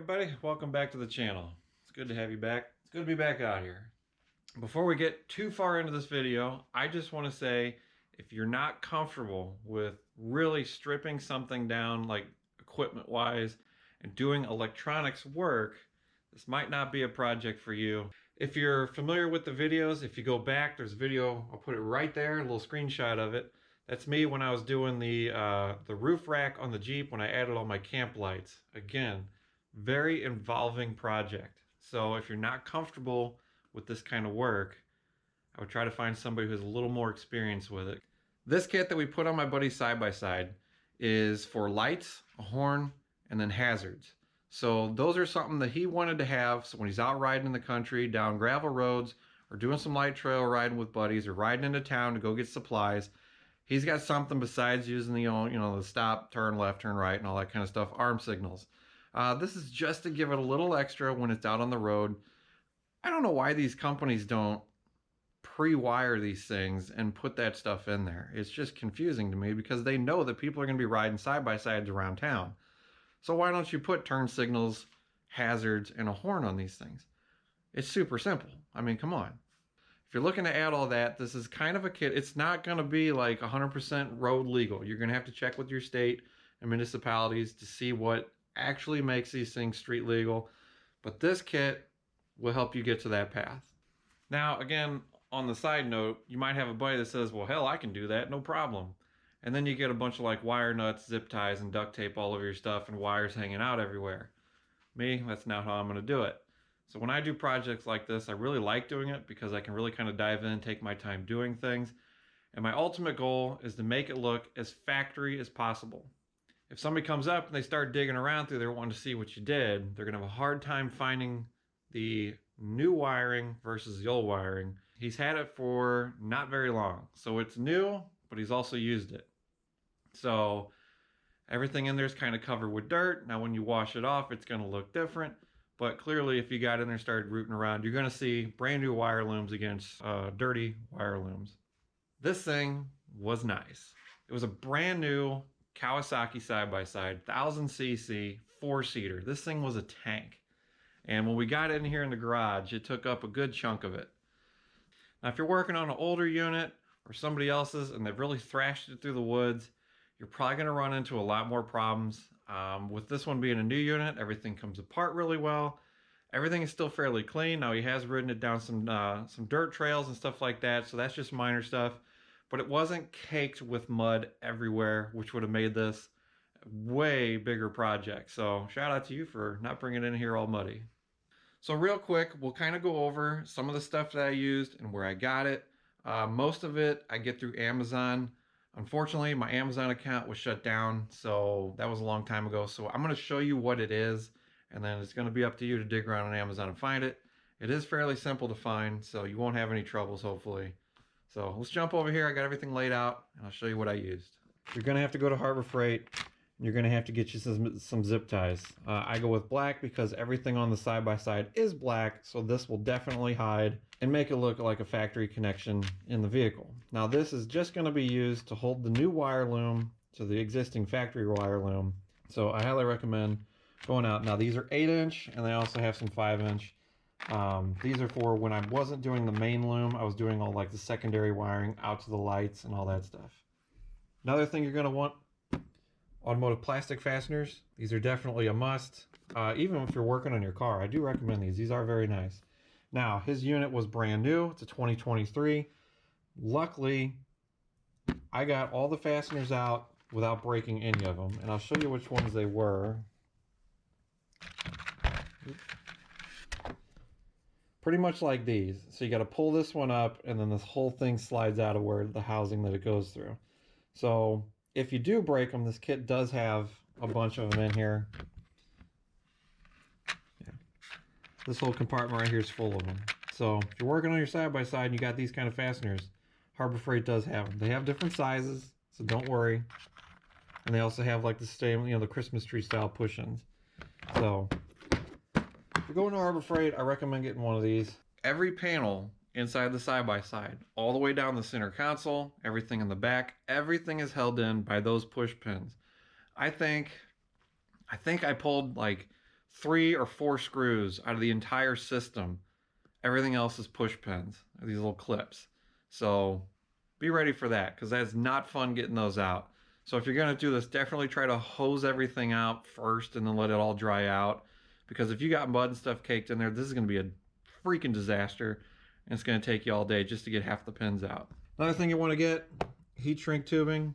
everybody, welcome back to the channel. It's good to have you back. It's good to be back out here. Before we get too far into this video, I just want to say if you're not comfortable with really stripping something down like equipment wise and doing electronics work, this might not be a project for you. If you're familiar with the videos, if you go back, there's a video, I'll put it right there, a little screenshot of it. That's me when I was doing the roof rack on the Jeep when I added all my camp lights. Again, very involving project. So if you're not comfortable with this kind of work, I would try to find somebody who has a little more experience with it. This kit that we put on my buddy's side-by-side is for lights, a horn, and then hazards. So those are something that he wanted to have so when he's out riding in the country, down gravel roads, or doing some light trail riding with buddies, or riding into town to go get supplies, he's got something besides using the stop, turn left, turn right, and all that kind of stuff, arm signals. This is just to give it a little extra when it's out on the road. I don't know why these companies don't pre-wire these things and put that stuff in there. It's just confusing to me because they know that people are going to be riding side-by-sides around town. So why don't you put turn signals, hazards, and a horn on these things? It's super simple. I mean, come on. If you're looking to add all that, this is kind of a kit. It's not going to be like 100% road legal. You're going to have to check with your state and municipalities to see what actually makes these things street legal. But this kit will help you get to that path. Now, again, on the side note, you might have a buddy that says, well, hell, I can do that, no problem. And then you get a bunch of like wire nuts, zip ties, and duct tape all over your stuff and wires hanging out everywhere. Me, that's not how I'm going to do it. So when I do projects like this, I really like doing it because I can really kind of dive in, take my time doing things. And my ultimate goal is to make it look as factory as possible. If somebody comes up and they start digging around through there wanting to see what you did, they're going to have a hard time finding the new wiring versus the old wiring. He's had it for not very long. So it's new, but he's also used it. So everything in there is kind of covered with dirt. Now when you wash it off, it's going to look different. But clearly, if you got in there and started rooting around, you're going to see brand new wire looms against dirty wire looms. This thing was nice. It was a brand new Kawasaki side-by-side, 1000cc, 4-seater. This thing was a tank. And when we got it in here in the garage, it took up a good chunk of it. Now, if you're working on an older unit or somebody else's and they've really thrashed it through the woods, you're probably going to run into a lot more problems. With this one being a new unit, everything comes apart really well. Everything is still fairly clean. Now, he has ridden it down some dirt trails and stuff like that, so that's just minor stuff. But it wasn't caked with mud everywhere, which would have made this a way bigger project. So shout out to you for not bringing it in here all muddy. So real quick, we'll kind of go over some of the stuff that I used and where I got it. Most of it I get through Amazon. Unfortunately, my Amazon account was shut down, so that was a long time ago. So I'm going to show you what it is, and then it's going to be up to you to dig around on Amazon and find it. It is fairly simple to find, so you won't have any troubles, hopefully. So let's jump over here. I got everything laid out, and I'll show you what I used. You're going to have to go to Harbor Freight, and you're going to have to get you some zip ties. I go with black because everything on the side-by-side is black, so this will definitely hide and make it look like a factory connection in the vehicle. Now this is just going to be used to hold the new wire loom to the existing factory wire loom. So I highly recommend going out. Now these are 8-inch and they also have some 5-inch. These are for when I wasn't doing the main loom, I was doing all like the secondary wiring out to the lights and all that stuff. Another thing you're going to want, automotive plastic fasteners. These are definitely a must. Even if you're working on your car, I do recommend these. These are very nice. Now, his unit was brand new. It's a 2023. Luckily, I got all the fasteners out without breaking any of them. And I'll show you which ones they were. Pretty much like these. So you got to pull this one up, and then this whole thing slides out of where the housing that it goes through. So if you do break them, this kit does have a bunch of them in here. This whole compartment right here is full of them. So if you're working on your side-by-side and you got these kind of fasteners, Harbor Freight does have them. They have different sizes, so don't worry. And they also have like the same, the Christmas tree style push-ins. So if you're going to Harbor Freight, I recommend getting one of these. Every panel inside the side-by-side, all the way down the center console, everything in the back, everything is held in by those push pins. I think I pulled like 3 or 4 screws out of the entire system. Everything else is push pins, these little clips. So be ready for that, because that's not fun getting those out. So if you're going to do this, definitely try to hose everything out first and then let it all dry out. Because if you got mud and stuff caked in there, this is going to be a freaking disaster. And it's going to take you all day just to get half the pins out. Another thing you want to get, heat shrink tubing.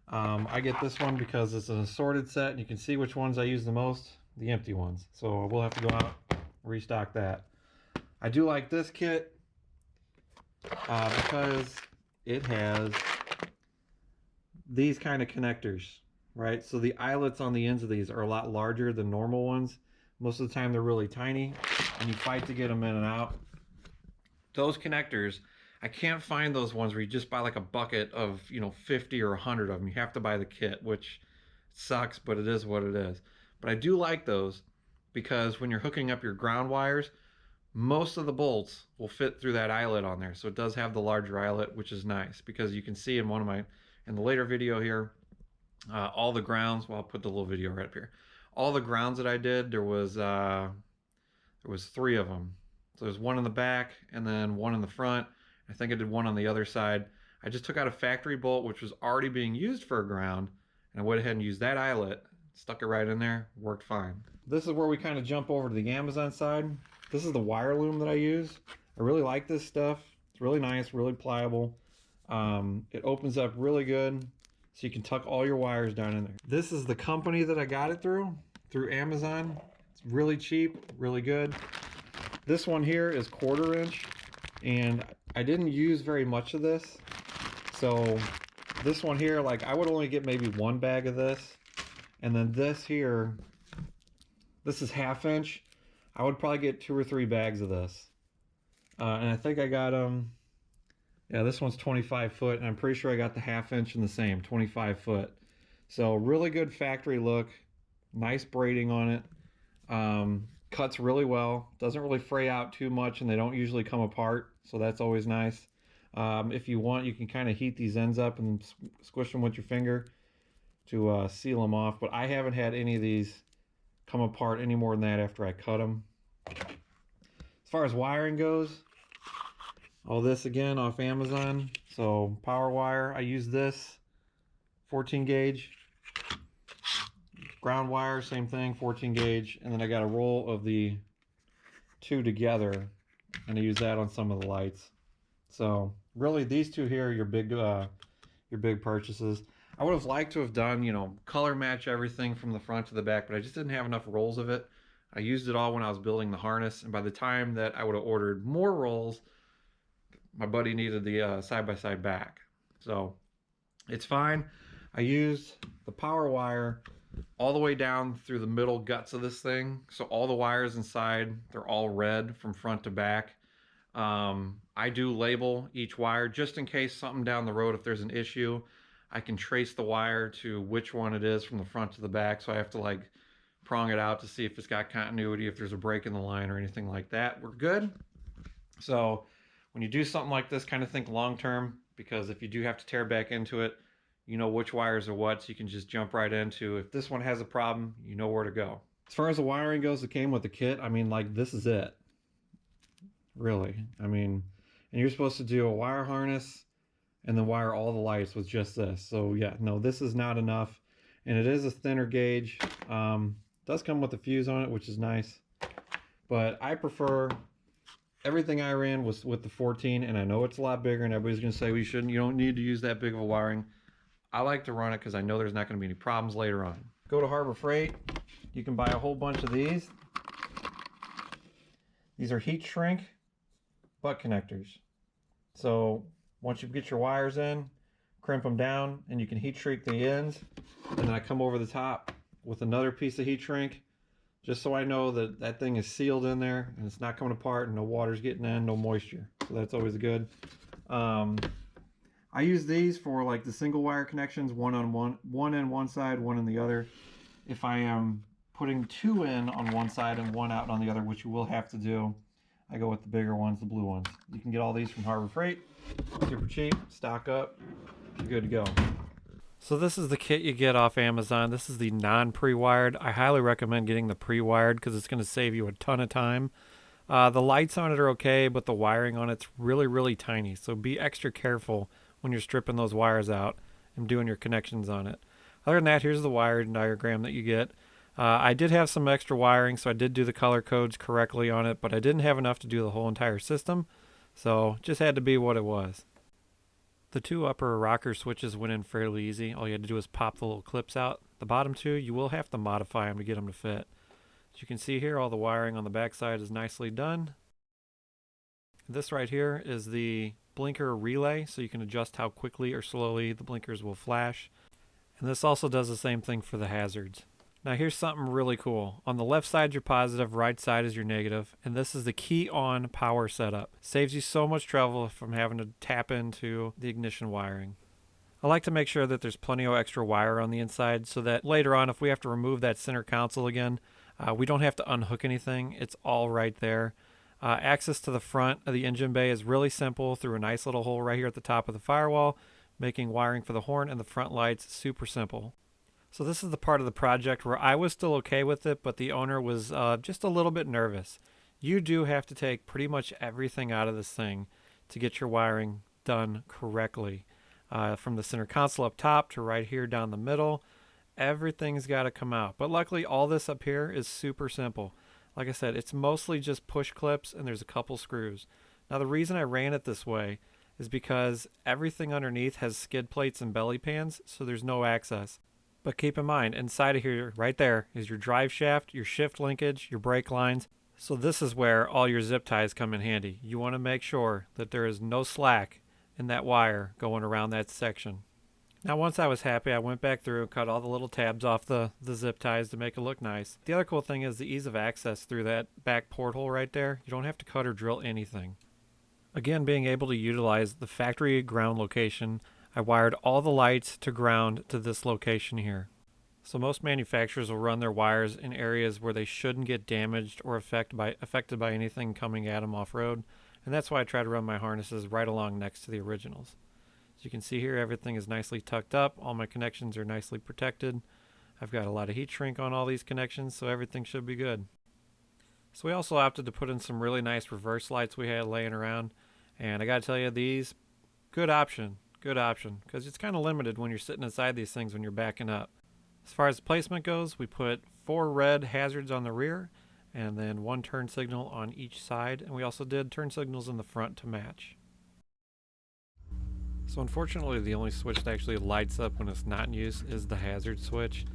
I get this one because it's an assorted set and you can see which ones I use the most, the empty ones. So we'll have to go out and restock that. I do like this kit because it has these kind of connectors, right? So the eyelets on the ends of these are a lot larger than normal ones. Most of the time they're really tiny and you fight to get them in and out. Those connectors, I can't find those ones where you just buy like a bucket of, 50 or 100 of them. You have to buy the kit, which sucks, but it is what it is. But I do like those because when you're hooking up your ground wires, most of the bolts will fit through that eyelet on there. So it does have the larger eyelet, which is nice because you can see in in the later video here, all the grounds, well, I'll put the little video right up here. All the grounds that I did, there was 3 of them. So there's one in the back and then one in the front. I think I did one on the other side. I just took out a factory bolt, which was already being used for a ground, and I went ahead and used that eyelet, stuck it right in there, worked fine. This is where we kind of jump over to the Amazon side. This is the wire loom that I use. I really like this stuff. It's really nice, really pliable. It opens up really good, so you can tuck all your wires down in there. This is the company that I got it through Amazon. It's really cheap, really good. This one here is 1/4 inch, and I didn't use very much of this. So this one here, like I would only get maybe 1 bag of this. And then this here, this is 1/2 inch. I would probably get 2 or 3 bags of this. And I think I got them, yeah, this one's 25 foot, and I'm pretty sure I got the 1/2 inch in the same, 25 foot. So really good factory look, nice braiding on it. Cuts really well, doesn't really fray out too much, and they don't usually come apart, so that's always nice. If you want, you can kind of heat these ends up and squish them with your finger to seal them off, but I haven't had any of these come apart any more than that after I cut them. As far as wiring goes, all this again off Amazon. So power wire, I use this 14 gauge. Ground wire, same thing, 14 gauge, and then I got a roll of the 2 together, and I use that on some of the lights. So really, these 2 here are your big purchases. I would have liked to have done, color match everything from the front to the back, but I just didn't have enough rolls of it. I used it all when I was building the harness, and by the time that I would have ordered more rolls, my buddy needed the side-by-side back. So it's fine. I used the power wire all the way down through the middle guts of this thing. So all the wires inside, they're all red from front to back. I do label each wire just in case something down the road, if there's an issue, I can trace the wire to which one it is from the front to the back. So I have to like prong it out to see if it's got continuity, if there's a break in the line or anything like that. We're good. So when you do something like this, kind of think long term, because if you do have to tear back into it, you know which wires are what, so you can just jump right into, if this one has a problem, you know where to go. As far as the wiring goes that came with the kit, I mean, like, this is it. Really. I mean, and you're supposed to do a wire harness and then wire all the lights with just this. So yeah, no, this is not enough. And it is a thinner gauge. Does come with a fuse on it, which is nice. But I prefer, everything I ran was with the 14, and I know it's a lot bigger, and everybody's gonna say you don't need to use that big of a wiring. I like to run it because I know there's not going to be any problems later on. Go to Harbor Freight. You can buy a whole bunch of these. These are heat shrink butt connectors. So once you get your wires in, crimp them down, and you can heat shrink the ends. And then I come over the top with another piece of heat shrink, just so I know that that thing is sealed in there and it's not coming apart and no water's getting in, no moisture. So that's always good. I use these for like the single wire connections, one in one side, one in the other. If I am putting 2 in on one side and 1 out on the other, which you will have to do, I go with the bigger ones, the blue ones. You can get all these from Harbor Freight, super cheap, stock up, you're good to go. So this is the kit you get off Amazon. This is the non-pre-wired. I highly recommend getting the pre-wired because it's going to save you a ton of time. The lights on it are okay, but the wiring on it's really, really tiny. So be extra careful when you're stripping those wires out and doing your connections on it. Other than that, here's the wiring diagram that you get. I did have some extra wiring, so I did do the color codes correctly on it, but I didn't have enough to do the whole entire system. So just had to be what it was. The two upper rocker switches went in fairly easy. All you had to do was pop the little clips out. The bottom two, you will have to modify them to get them to fit. As you can see here, all the wiring on the back side is nicely done. This right here is the blinker relay, so you can adjust how quickly or slowly the blinkers will flash. And this also does the same thing for the hazards. Now here's something really cool. On the left side, your positive, right side is your negative, and this is the key on power setup. Saves you so much trouble from having to tap into the ignition wiring. I like to make sure that there's plenty of extra wire on the inside so that later on, if we have to remove that center console again, we don't have to unhook anything. It's all right there. Access to the front of the engine bay is really simple through a nice little hole right here at the top of the firewall, making wiring for the horn and the front lights super simple. So this is the part of the project where I was still okay with it, but the owner was just a little bit nervous. You do have to take pretty much everything out of this thing to get your wiring done correctly. From the center console up top to right here down the middle, everything's got to come out. But luckily all this up here is super simple. Like I said, it's mostly just push clips and there's a couple screws. Now the reason I ran it this way is because everything underneath has skid plates and belly pans, so there's no access. But keep in mind, inside of here, right there, is your drive shaft, your shift linkage, your brake lines. So this is where all your zip ties come in handy. You want to make sure that there is no slack in that wire going around that section. Now once I was happy, I went back through and cut all the little tabs off the zip ties to make it look nice. The other cool thing is the ease of access through that back porthole right there. You don't have to cut or drill anything. Again, being able to utilize the factory ground location, I wired all the lights to ground to this location here. So most manufacturers will run their wires in areas where they shouldn't get damaged or affected by anything coming at them off-road. And that's why I try to run my harnesses right along next to the originals. As you can see here, everything is nicely tucked up. All my connections are nicely protected. I've got a lot of heat shrink on all these connections, so everything should be good. So we also opted to put in some really nice reverse lights we had laying around. And I gotta tell you, these, good option, because it's kind of limited when you're sitting inside these things when you're backing up. As far as placement goes, we put 4 red hazards on the rear and then 1 turn signal on each side, and we also did turn signals in the front to match. So unfortunately, the only switch that actually lights up when it's not in use is the hazard switch,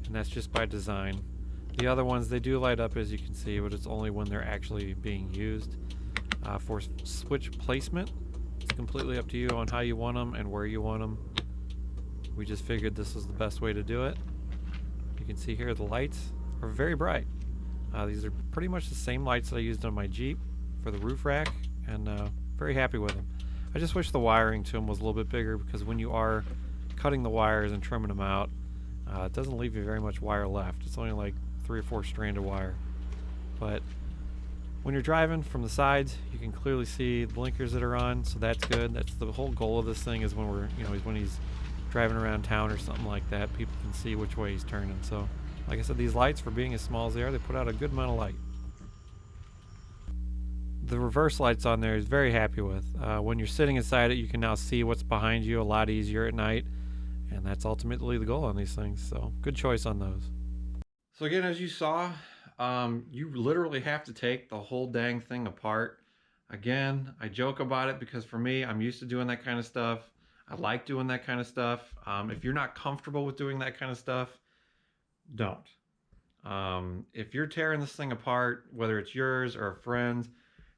and that's just by design. The other ones, they do light up as you can see, but it's only when they're actually being used. For switch placement, it's completely up to you on how you want them and where you want them. We just figured this was the best way to do it. You can see here the lights are very bright. These are pretty much the same lights that I used on my Jeep for the roof rack, and very happy with them. I just wish the wiring to them was a little bit bigger, because when you are cutting the wires and trimming them out, it doesn't leave you very much wire left. It's only like 3 or 4 strand of wire. But when you're driving from the sides, you can clearly see the blinkers that are on, so that's good. That's the whole goal of this thing, is when when he's driving around town or something like that, people can see which way he's turning. So, like I said, these lights, for being as small as they are, they put out a good amount of light. The reverse lights on there is very happy with. When you're sitting inside it, you can now see what's behind you a lot easier at night, and that's ultimately the goal on these things. So, good choice on those. So again, as you saw, you literally have to take the whole dang thing apart. Again, I joke about it because for me, I'm used to doing that kind of stuff. I like doing that kind of stuff. If you're not comfortable with doing that kind of stuff, don't. If you're tearing this thing apart, whether it's yours or a friend's,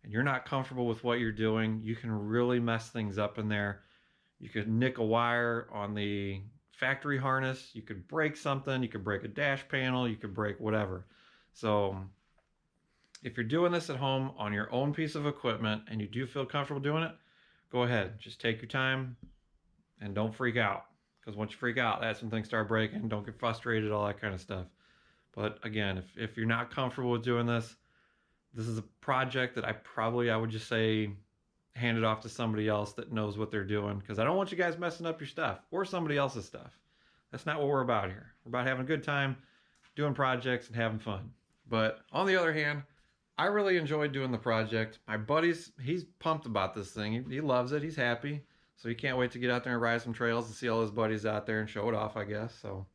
and you're not comfortable with what you're doing, you can really mess things up in there. You could nick a wire on the factory harness, you could break something, you could break a dash panel, you could break whatever. So if you're doing this at home on your own piece of equipment and you do feel comfortable doing it, go ahead. Just take your time and don't freak out. Because once you freak out, that's when things start breaking. Don't get frustrated, all that kind of stuff. But again, if you're not comfortable with doing this, this is a project that I would just say, hand it off to somebody else that knows what they're doing. Because I don't want you guys messing up your stuff or somebody else's stuff. That's not what we're about here. We're about having a good time, doing projects, and having fun. But on the other hand, I really enjoyed doing the project. My buddy's, he's pumped about this thing. He loves it. He's happy. So he can't wait to get out there and ride some trails and see all his buddies out there and show it off, I guess. So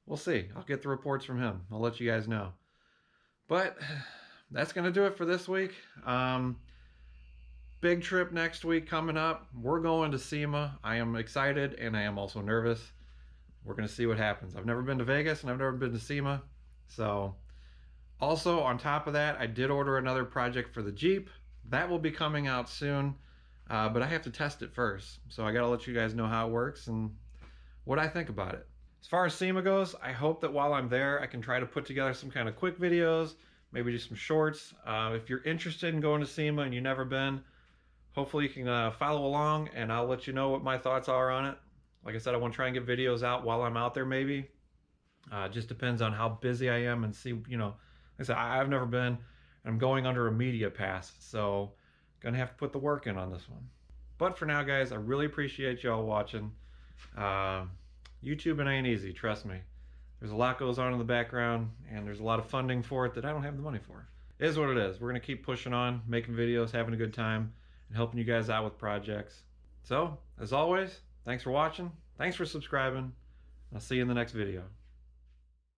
we'll see. I'll get the reports from him. I'll let you guys know. But that's going to do it for this week. Big trip next week coming up. We're going to SEMA. I am excited and I am also nervous. We're going to see what happens. I've never been to Vegas and I've never been to SEMA. So also on top of that, I did order another project for the Jeep. That will be coming out soon. But I have to test it first. So I got to let you guys know how it works and what I think about it. As far as SEMA goes, I hope that while I'm there, I can try to put together some kind of quick videos, maybe do some shorts. If you're interested in going to SEMA and you've never been, hopefully you can follow along and I'll let you know what my thoughts are on it. Like I said, I want to try and get videos out while I'm out there maybe. It just depends on how busy I am and see, you know, like I said, I've never been. I'm going under a media pass, so gonna have to put the work in on this one. But for now, guys, I really appreciate y'all watching. YouTube ain't easy, trust me. There's a lot goes on in the background and there's a lot of funding for it that I don't have the money for. It is what it is. We're gonna keep pushing on, making videos, having a good time, and helping you guys out with projects. So, as always, thanks for watching, thanks for subscribing. I'll see you in the next video.